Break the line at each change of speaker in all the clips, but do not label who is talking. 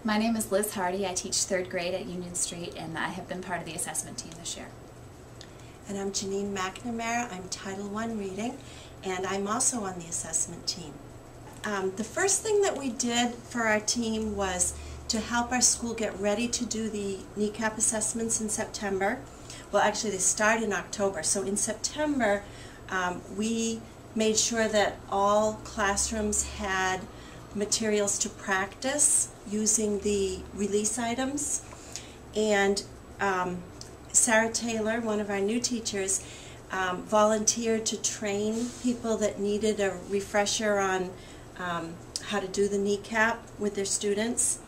My name is Liz Hardy. I teach 3rd grade at Union Street, and I have been part of the assessment team this year.
And I'm Janine McNamara. I'm Title I Reading, and I'm also on the assessment team. The first thing that we did for our team was to help our school get ready to do the kneecap assessments in September. Well, actually they start in October. So in September, we made sure that all classrooms had materials to practice using the release items. And Sarah Taylor, one of our new teachers, volunteered to train people that needed a refresher on how to do the kneecap with their students.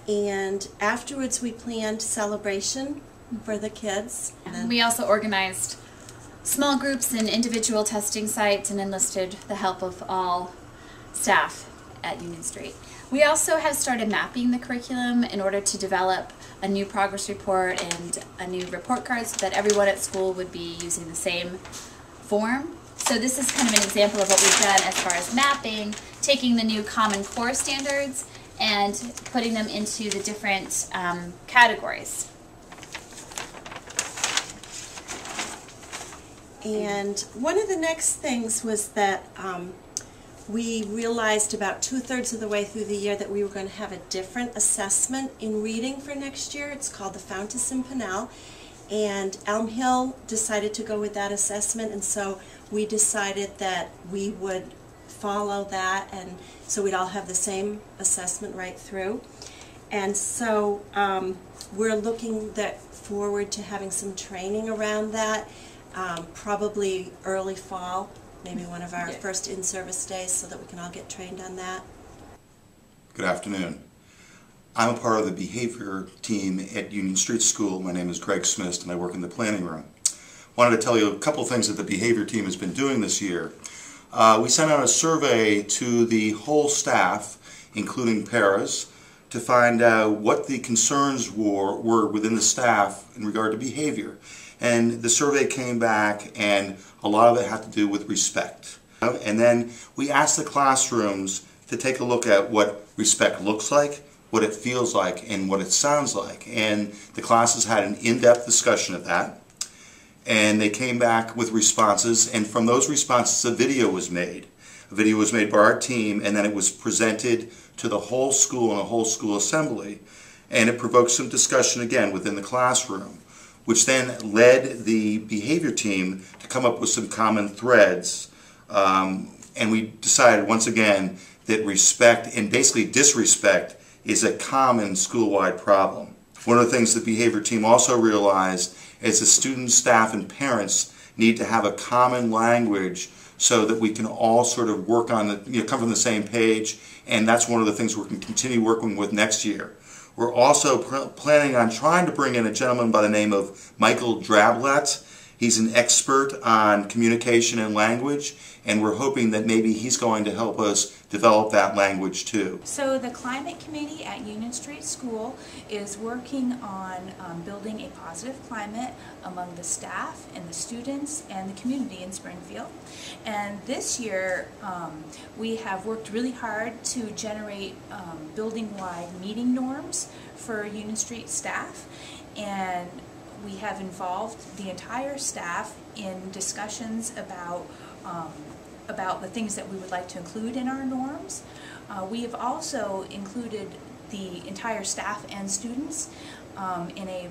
And afterwards we planned celebration for the kids.
We also organized small groups and individual testing sites and enlisted the help of all staff at Union Street. We also have started mapping the curriculum in order to develop a new progress report and a new report card so that everyone at school would be using the same form. So this is kind of an example of what we've done as far as mapping, taking the new Common Core standards and putting them into the different categories.
And one of the next things was that we realized about 2/3 of the way through the year that we were going to have a different assessment in reading for next year. It's called the Fountas and Pinnell, and Elm Hill decided to go with that assessment, and so we decided that we would follow that, and so we'd all have the same assessment right through. And so we're looking forward to having some training around that, probably early fall, maybe one of our first in-service days, so that we can all get trained on that.
Good afternoon. I'm a part of the behavior team at Union Street School. My name is Greg Smith and I work in the planning room. Wanted to tell you a couple things that the behavior team has been doing this year. We sent out a survey to the whole staff, including paras, to find out what the concerns were within the staff in regard to behavior. And the survey came back and a lot of it had to do with respect. And then we asked the classrooms to take a look at what respect looks like, what it feels like, and what it sounds like. And the classes had an in-depth discussion of that. And they came back with responses, and from those responses a video was made. A video was made by our team, and then it was presented to the whole school in a whole school assembly. And it provoked some discussion again within the classroom, which then led the behavior team to come up with some common threads. And we decided once again that respect and basically disrespect is a common school-wide problem. One of the things the behavior team also realized is that students, staff, and parents need to have a common language so that we can all sort of work on come from the same page, and that's one of the things we're going to continue working with next year. We're also planning on trying to bring in a gentleman by the name of Michael Drablet. He's an expert on communication and language, and we're hoping that maybe he's going to help us develop that language too.
So the Climate Committee at Union Street School is working on building a positive climate among the staff and the students and the community in Springfield. And this year we have worked really hard to generate building-wide meeting norms for Union Street staff, and we have involved the entire staff in discussions about the things that we would like to include in our norms. We have also included the entire staff and students in a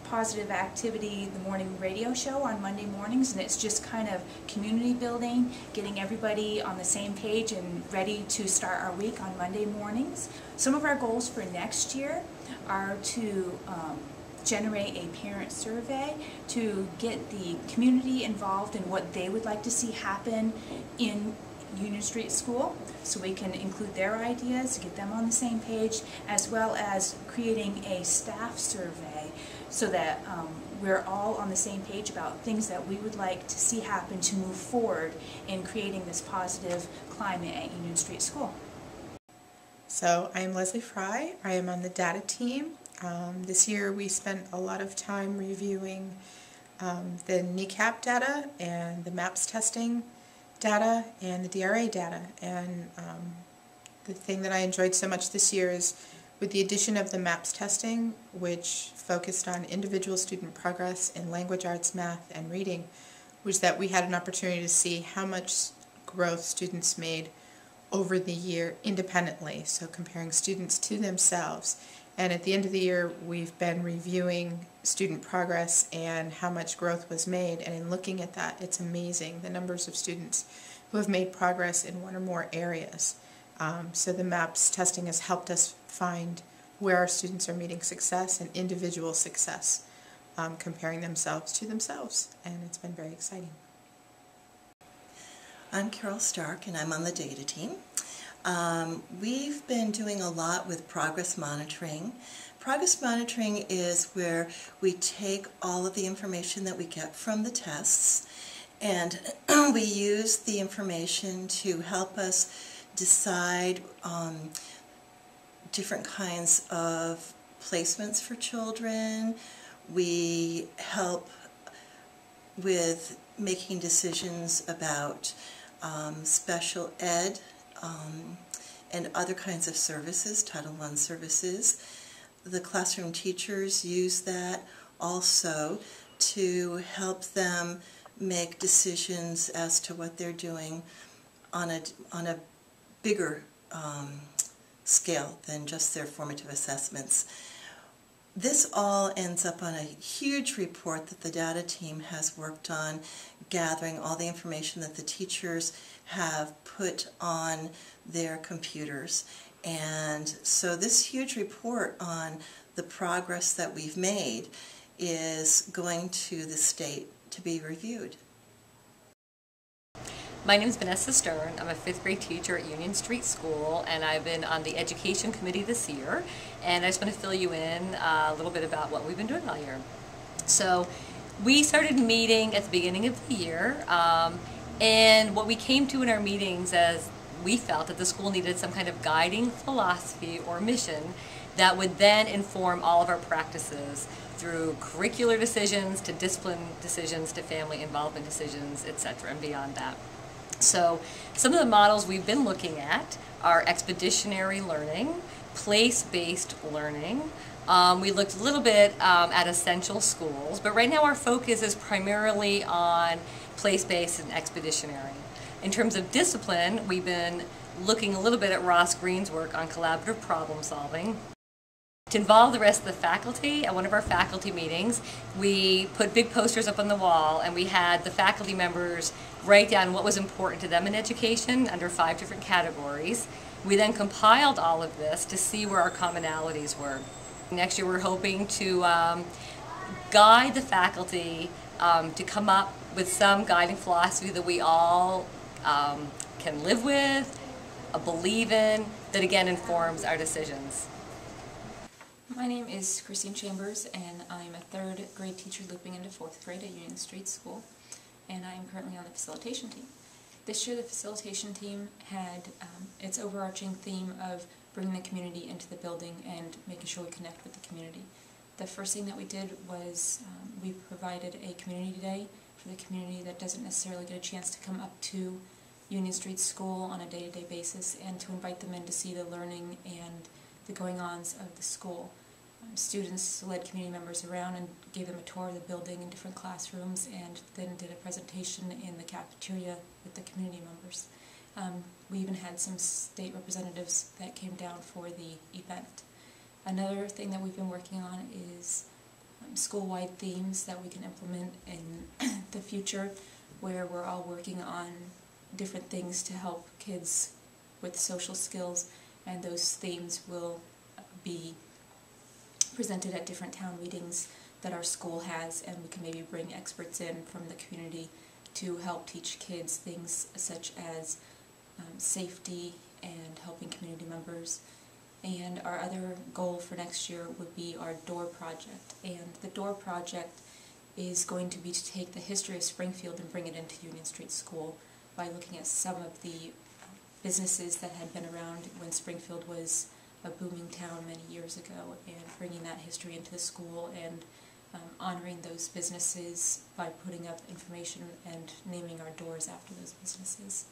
positive activity, the morning radio show on Monday mornings, and it's just kind of community building, getting everybody on the same page and ready to start our week on Monday mornings. Some of our goals for next year are to generate a parent survey to get the community involved in what they would like to see happen in Union Street School, so we can include their ideas, get them on the same page, as well as creating a staff survey so that we're all on the same page about things that we would like to see happen to move forward in creating this positive climate at Union Street School.
So I'm Leslie Fry. I am on the data team. This year we spent a lot of time reviewing the kneecap data and the MAPS testing data and the DRA data. And the thing that I enjoyed so much this year is With the addition of the MAPS testing, which focused on individual student progress in language arts, math, and reading, was that we had an opportunity to see how much growth students made over the year independently, so comparing students to themselves. And at the end of the year, we've been reviewing student progress and how much growth was made, and in looking at that, it's amazing the numbers of students who have made progress in one or more areas. So the MAPS testing has helped us find where our students are meeting success and individual success, comparing themselves to themselves, and it's been very exciting.
I'm Carol Stark, and I'm on the data team. We've been doing a lot with progress monitoring. Progress monitoring is where we take all of the information that we get from the tests, and we use the information to help us decide different kinds of placements for children. We help with making decisions about special ed and other kinds of services, Title I services. The classroom teachers use that also to help them make decisions as to what they're doing on a bigger scale than just their formative assessments. This all ends up on a huge report that the data team has worked on, gathering all the information that the teachers have put on their computers. And so this huge report on the progress that we've made is going to the state to be reviewed.
My name is Vanessa Stern. I'm a 5th grade teacher at Union Street School, and I've been on the education committee this year. And I just want to fill you in a little bit about what we've been doing all year. So we started meeting at the beginning of the year, and what we came to in our meetings as we felt that the school needed some kind of guiding philosophy or mission that would then inform all of our practices through curricular decisions to discipline decisions to family involvement decisions, etc., and beyond that. So some of the models we've been looking at are expeditionary learning, place-based learning. We looked a little bit at essential schools, but right now our focus is primarily on place-based and expeditionary. In terms of discipline, we've been looking a little bit at Ross Green's work on collaborative problem solving. To involve the rest of the faculty, at one of our faculty meetings, we put big posters up on the wall and we had the faculty members write down what was important to them in education under 5 different categories. We then compiled all of this to see where our commonalities were. Next year we're hoping to guide the faculty to come up with some guiding philosophy that we all can live with, believe in, that again informs our decisions.
My name is Christine Chambers, and I'm a 3rd grade teacher looping into 4th grade at Union Street School, and I am currently on the facilitation team. This year the facilitation team had its overarching theme of bringing the community into the building and making sure we connect with the community. The first thing that we did was we provided a community day for the community that doesn't necessarily get a chance to come up to Union Street School on a day-to-day basis, and to invite them in to see the learning and the going-ons of the school. Students led community members around and gave them a tour of the building in different classrooms, and then did a presentation in the cafeteria with the community members. We even had some state representatives that came down for the event. Another thing that we've been working on is school-wide themes that we can implement in the future, where we're all working on different things to help kids with social skills, and those themes will be presented at different town meetings that our school has, and we can maybe bring experts in from the community to help teach kids things such as safety and helping community members. And our other goal for next year would be our door project, and the door project is going to be to take the history of Springfield and bring it into Union Street School by looking at some of the businesses that had been around when Springfield was a booming town many years ago, and bringing that history into the school and honoring those businesses by putting up information and naming our doors after those businesses.